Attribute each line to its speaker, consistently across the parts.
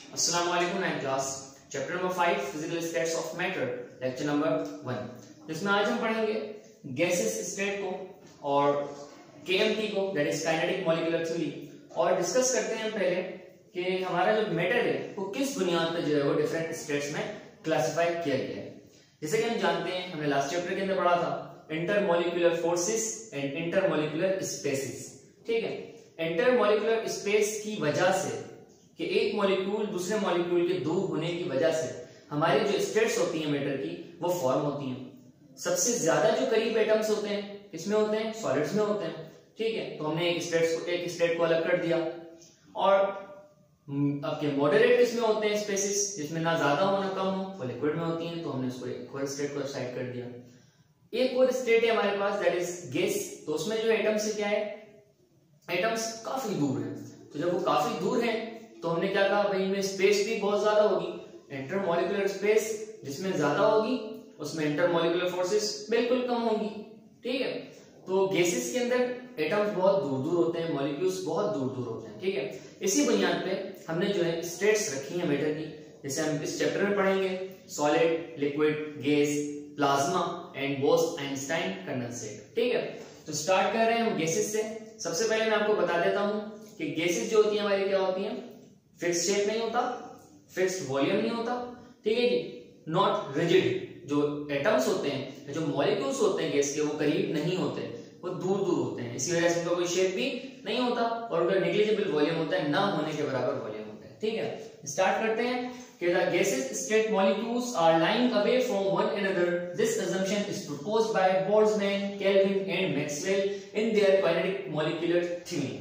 Speaker 1: अस्सलाम वालेकुम nine class chapter number 5 physical states of matter lecture number 1 जिसमें आज हम पढ़ेंगे गैसेस स्टेट को और केएमटी को that is kinetic molecular theory और डिस्कस करते हैं पहले कि हमारा जो मैटर है वो किस बुनियाद पर जो है वो डिफरेंट स्टेट्स में क्लासिफाई किया गया है। जैसे कि हम जानते हैं हमने लास्ट चैप्टर के अंदर पढ़ा था intermolecular forces and intermolecular spaces. ठीक है, इंटरमॉलिक्यूलर स्पेस की वजह से कि एक मॉलिक्यूल दूसरे मॉलिक्यूल के दूर होने की वजह से हमारी जो स्टेट्स होती हैं मैटर की वो फॉर्म होती हैं। सबसे ज्यादा जो करीब एटम्स होते हैं किसमें होते हैं? सॉलिड्स में होते हैं। ठीक है, तो हमने एक स्टेट को अलग कर दिया। और आपके मॉडरेट किसमें होते हैं? स्पेसिस जिसमें ना ज्यादा हो ना कम हो, वो लिक्विड में होती हैं, तो हमने उसको एक और स्टेट को साइड कर दिया। एक और स्टेट है हमारे पास दैट इज गैस। तो उसमें जो एटम्स है क्या है? एटम्स काफी दूर है। तो जब वो काफी दूर है तो हमने क्या कहा भाई इनमें स्पेस भी बहुत ज्यादा होगी। इंटरमॉलिक्यूलर स्पेस जिसमें ज्यादा होगी उसमें इंटरमॉलिक्यूलर फोर्सेस बिल्कुल कम होंगी। ठीक है, तो गैसेस के अंदर एटम्स बहुत दूर दूर होते हैं, मॉलिक्यूल्स बहुत दूर दूर होते हैं। ठीक है, इसी बुनियाद पे हमने जो है स्टेट्स रखी है मैटर की। जैसे हम इस चैप्टर में पढ़ेंगे solid, liquid, gas, plasma and Bose Einstein condensate. ठीक है, तो स्टार्ट कर रहे हैं हम गैसेस से। सबसे पहले मैं आपको बता देता हूं कि गैसेस जो होती है हमारी क्या होती है? फिक्स शेप नहीं होता, फिक्स्ड वॉल्यूम नहीं होता। ठीक है जी, नॉट रिजिड। जो एटम्स होते हैं, जो मॉलिक्यूल्स होते हैं गैस के, वो करीब नहीं होते, वो दूर दूर होते हैं। इसी वजह से उनका कोई शेप भी नहीं होता और उनका नेग्लिजिबल वॉल्यूम होता है, ना होने के बराबर वॉल्यूम होता है। ठीक है, स्टार्ट करते हैं कि the gaseous state molecules are lying away from one another. This assumption is proposed by Boltzmann, Kelvin and Maxwell in their kinetic molecular theory.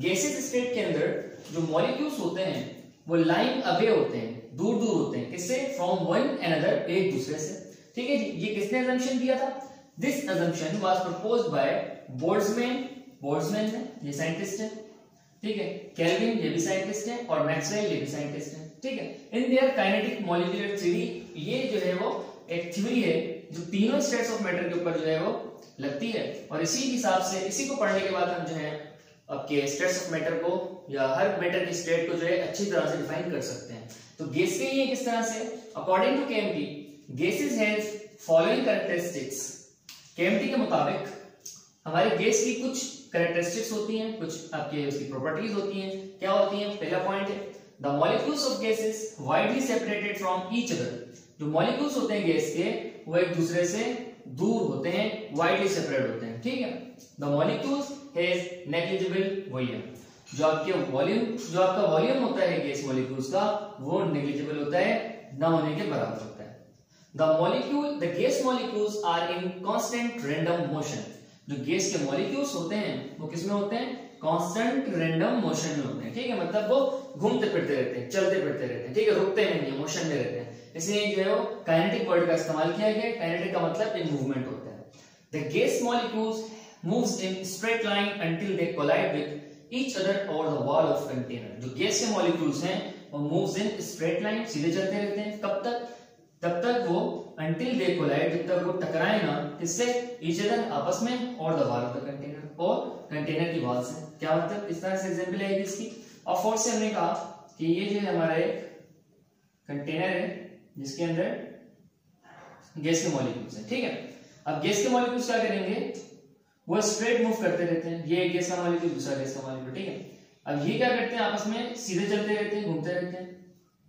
Speaker 1: Gaseous state के अंदर जो मॉलिक्यूल्स होते हैं वो लाइंग अवे होते हैं, दूर दूर होते हैं। किससे? फ्रॉम वन अनदर, एक दूसरे से। ठीक है जी, ये किसने assumption दिया था? This assumption was proposed by Boltzmann है, ये साइंटिस्ट है। ठीक है, केल्विन ये भी साइंटिस्ट है और मैक्सवेल ये भी साइंटिस्ट है। ठीक है, in their kinetic molecular theory, ये जो है वो एक थ्योरी है जो तीनों स्टेट्स ऑफ मैटर के ऊपर जो है वो लगती है। और इसी हिसाब से इसी को पढ़ने के बाद हम जो है आपके स्टेट्स ऑफ मैटर को या हर मैटर की स्टेट को जो है अच्छी तरह से डिफाइन कर सकते हैं। तो गैस के लिए किस तरह से? According to KMT, gases has following characteristics. KMT के मुताबिक हमारे गैस की कुछ कैरेक्टरिस्टिक्स होती हैं, कुछ आपके उसकी प्रॉपर्टीज होती हैं। क्या होती हैं? पहला पॉइंट है the molecules of gases widely separated from each other. जो मॉलिक्यूल्स होते हैं गैस के वो एक दूसरे से दूर होते हैं, वाइडली सेपरेट होते हैं। ठीक है, the molecules has negligible volume. जो आपका वॉल्यूम होता है गैस मॉलिक्यूल्स का, वो नेग्लिजिबल होता है, ना होने के बराबर होता है। The gas molecules are in constant random motion. जो गैस के मॉलिक्यूल्स होते हैं वो किसमें होते हैं? कांस्टेंट रैंडम मोशन में होते हैं। ठीक है, मतलब वो घूमते फिरते रहते हैं, चलते फिरते रहते हैं। ठीक है, रुकते नहीं है, मोशन में रहते हैं। इसलिए जो है वो काइनेटिक वर्ड का इस्तेमाल किया गया है। काइनेटिक का मतलब इन मूवमेंट होता है। The gas molecules moves in straight line until they collide with each other over the wall of container. जो गैस के मॉलिक्यूल्स हैं वो मूव्स इन स्ट्रेट लाइन, सीधे चलते रहते हैं। कब तक? तब तक वो until they collide, जब तक वो टकराए ना किससे? each other, आपस में, और the wall of the container, और कंटेनर की वॉल से। क्या मतलब? इस तरह से एग्जांपल है इसकी। और फोर्थ से हमने कहा कि ये जो है हमारा एक कंटेनर है जिसके अंदर गैस के मॉलिक्यूल्स हैं। ठीक है, अब गैस के मॉलिक्यूल्स क्या करेंगे? वो स्ट्रेट मूव करते रहते हैं। ये एक गैस का मॉलिक्यूल, दूसरा गैस का मॉलिक्यूल। ठीक है, अब ये क्या करते हैं? आपस में सीधे चलते रहते हैं, घूमते रहते हैं।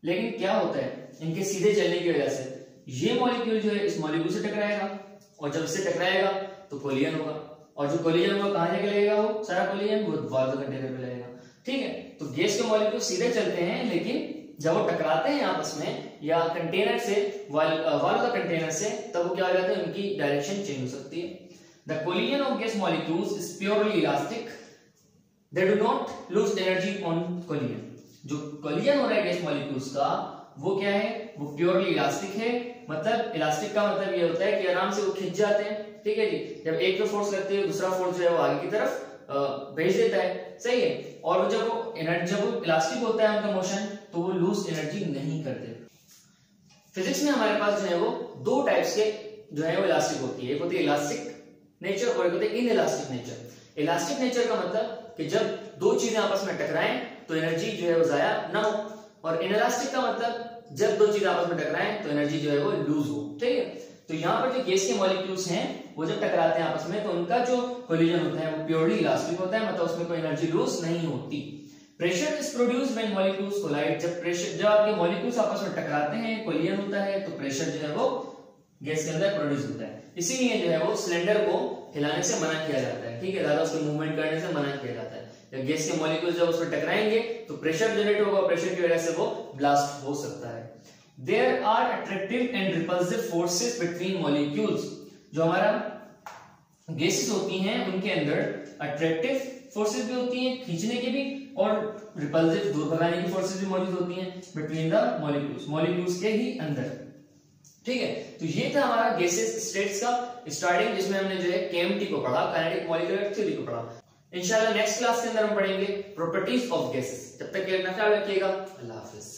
Speaker 1: लेकिन क्या होता है इनके सीधे चलने की वजह से ये मॉलिक्यूल जो है इस मॉलिक्यूल से टकराएगा, और जब इससे टकराएगा तो कोलिजन होगा, और जो कोलिजन होगा कहां जाके लगेगा? वो सारा कोलिजन वो वॉल ऑफ द कंटेनर पे लगेगा। ठीक है, तो गैस के मॉलिक्यूल सीधे चलते हैं, लेकिन जब वो टकराते हैं आपस में या कंटेनर से, वॉल ऑफ द कंटेनर से, तब वो क्या हो जाता है? उनकी डायरेक्शन चेंज हो सकती है। The collision of gas molecules is purely elastic, they do not lose energy on collision. जो कोलिजन हो रहा है गैस मॉलिक्यूल्स का वो क्या है? वो प्योरली इलास्टिक है। मतलब इलास्टिक का मतलब ये होता है कि आराम से वो खिंच जाते हैं। ठीक है जी, जब एक तो फोर्स करते हैं दूसरा फोर्स जो है वो आगे की तरफ भेज देता है। सही है, और जब वो इलास्टिक होता है उनका मोशन, तो वो लूज एनर्जी नहीं करते। फिजिक्स में हमारे पास जो है वो दो टाइप्स के जो है वो इलास्टिक होती है। एक होती है इलास्टिक नेचर और एक होती है इनइलास्टिक नेचर। इलास्टिक नेचर का मतलब कि जब दो चीजें आपस में टकराएं तो एनर्जी जो है वो जाया ना हो। और इनइलास्टिक का मतलब जब दो चीज आपस में टकराएं तो एनर्जी जो है वो लूज हो, ठीक है। तो यहाँ पर जो गैस के मॉलिक्यूल्स हैं वो जब टकराते हैं आपस में तो उनका जो कोलिजन होता है वो प्योरली इलास्टिक होता है, मतलब उसमें कोई एनर्जी लूज नहीं होती। Pressure is produced when molecules collide, जब आपके मॉलिक्यूल्स आपस में टकराते हैं, कोलिजन होता है, तो प्रेशर जो है वो गैस के अंदर प्रोड्यूस होता है। इसीलिए जो है वो सिलेंडर को हिलाने से मना किया जाता है, ठीक है, ज्यादा उसको मूवमेंट करने से मना किया जाता है। जब गैस के मॉलिक्यूल्स जब उसमें टकराएंगे तो प्रेशर जनरेट होगा, प्रेशर की वजह से वो ब्लास्ट हो सकता है। There are attractive and repulsive forces between molecules, जो हमारा गैसेस होती हैं उनके अंदर अट्रैक्टिव फोर्सेस भी होती हैं, खींचने की भी, और रिपल्सिव दूर भगाने की फोर्सेस भी मौजूद होती हैं बिटवीन द मॉलिक्यूल्स के ही अंदर, ठीक है। तो ये था हमारा गैसेस स्टेट्स का स्टार्टिंग, जिसमें हमने जो है केएमटी को पढ़ा, काइनेटिक मॉलिक्यूलर थ्योरी को पढ़ा। इंशाल्लाह नेक्स्ट क्लास के अंदर हम पढ़ेंगे प्रॉपर्टीज ऑफ गैसेस। जब तक के लिए अपना ख्याल रखिएगा, अल्लाह हाफिज।